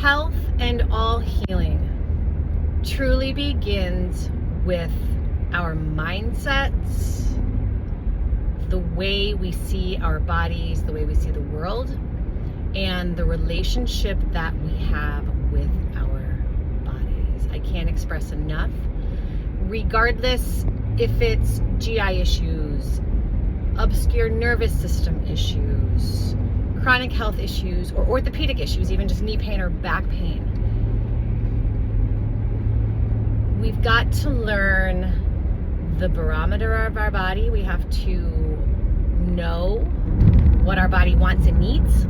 Health and all healing truly begins with our mindsets, the way we see our bodies, the way we see the world, and the relationship that we have with our bodies. I can't express enough. Regardless if it's GI issues, obscure nervous system issues, chronic health issues, or orthopedic issues, even just knee pain or back pain, we've got to learn the barometer of our body. We have to know what our body wants and needs.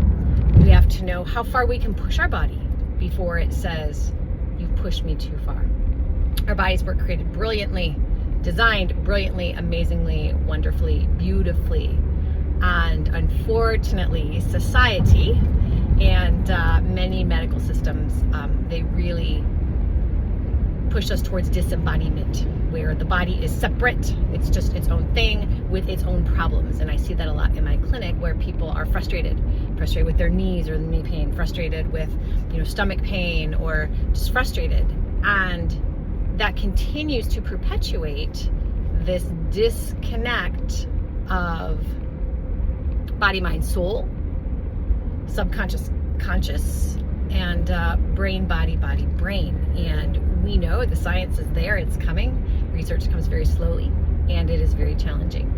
We have to know how far we can push our body before it says, you've pushed me too far. Our bodies were created brilliantly, designed brilliantly, amazingly, wonderfully, beautifully. And unfortunately, society and many medical systems, they really push us towards disembodiment, where the body is separate. It's just its own thing with its own problems. And I see that a lot in my clinic, where people are frustrated with their knees or the knee pain, frustrated with, stomach pain, or just frustrated. And that continues to perpetuate this disconnect of body, mind, soul, subconscious, conscious, and brain, body, brain. And we know the science is there, it's coming. Research comes very slowly, and it is very challenging.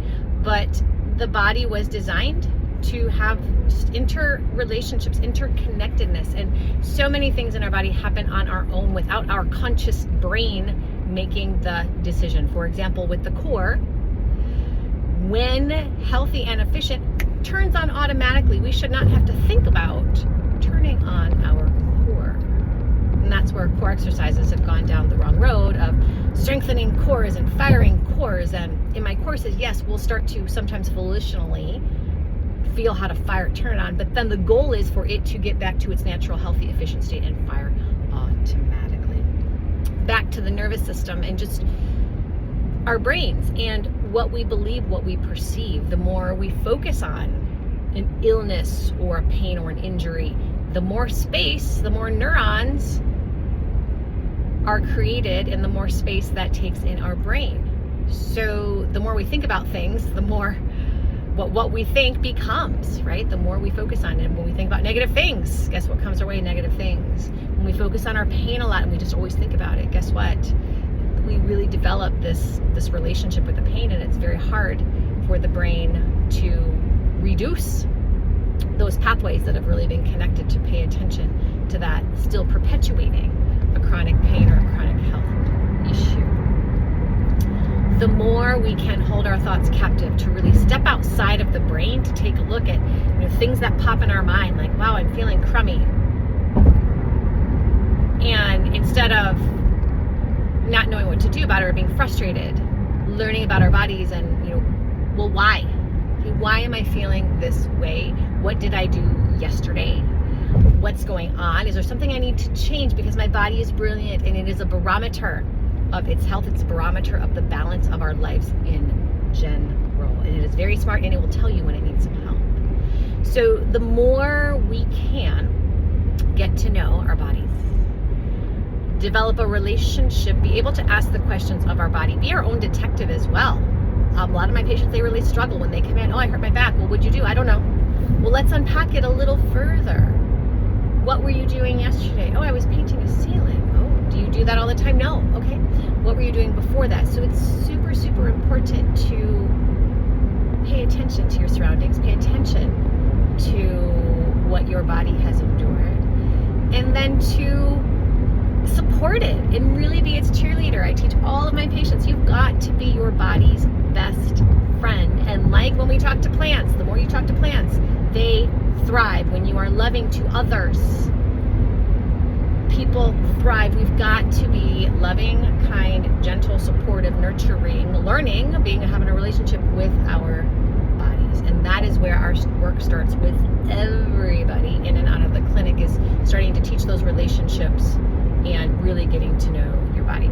But the body was designed to have just interrelationships, interconnectedness, and so many things in our body happen on our own without our conscious brain making the decision. For example, with the core, when healthy and efficient, turns on automatically. We should not have to think about turning on our core. And that's where core exercises have gone down the wrong road of strengthening cores and firing cores. And in my courses, yes, we'll start to sometimes volitionally feel how to fire, turn it on, but then the goal is for it to get back to its natural, healthy, efficient state and fire automatically. Back to the nervous system and just our brains and what we believe, what we perceive. The more we focus on an illness or a pain or an injury, the more space, the more neurons are created, and the more space that takes in our brain. So the more we think about things, the more what we think becomes, right? The more we focus on it. When we think about negative things, guess what comes our way? Negative things. When we focus on our pain a lot and we just always think about it, guess what? We really develop this relationship with the pain, and it's very hard for the brain to reduce those pathways that have really been connected to pay attention to that, still perpetuating a chronic pain or a chronic health issue. The more we can hold our thoughts captive, to really step outside of the brain, to take a look at things that pop in our mind, like, wow, I'm feeling crummy. And instead of not knowing what to do about it or being frustrated, learning about our bodies and, well, why? Why am I feeling this way? What did I do yesterday? What's going on? Is there something I need to change? Because my body is brilliant, and it is a barometer of its health. It's a barometer of the balance of our lives in general. And it is very smart, and it will tell you when it needs some help. So the more we can get to know our bodies, develop a relationship, be able to ask the questions of our body, be our own detective as well. A lot of my patients, they really struggle when they come in. Oh, I hurt my back. Well, what'd you do? I don't know. Well, let's unpack it a little further. What were you doing yesterday? Oh, I was painting a ceiling. Oh, do you do that all the time? No. Okay. What were you doing before that? So it's super, super important to pay attention to your surroundings, pay attention to what your body has endured, and then to support it and really be its cheerleader. I teach all of my patients, you've got to be your body's best friend. And like when we talk to plants, the more you talk to plants, they thrive. When you are loving to others, people thrive. We've got to be loving, kind, gentle, supportive, nurturing, learning, having a relationship with our bodies. And that is where our work starts with everybody in and out of the clinic, is starting to teach those relationships and really getting to know your body.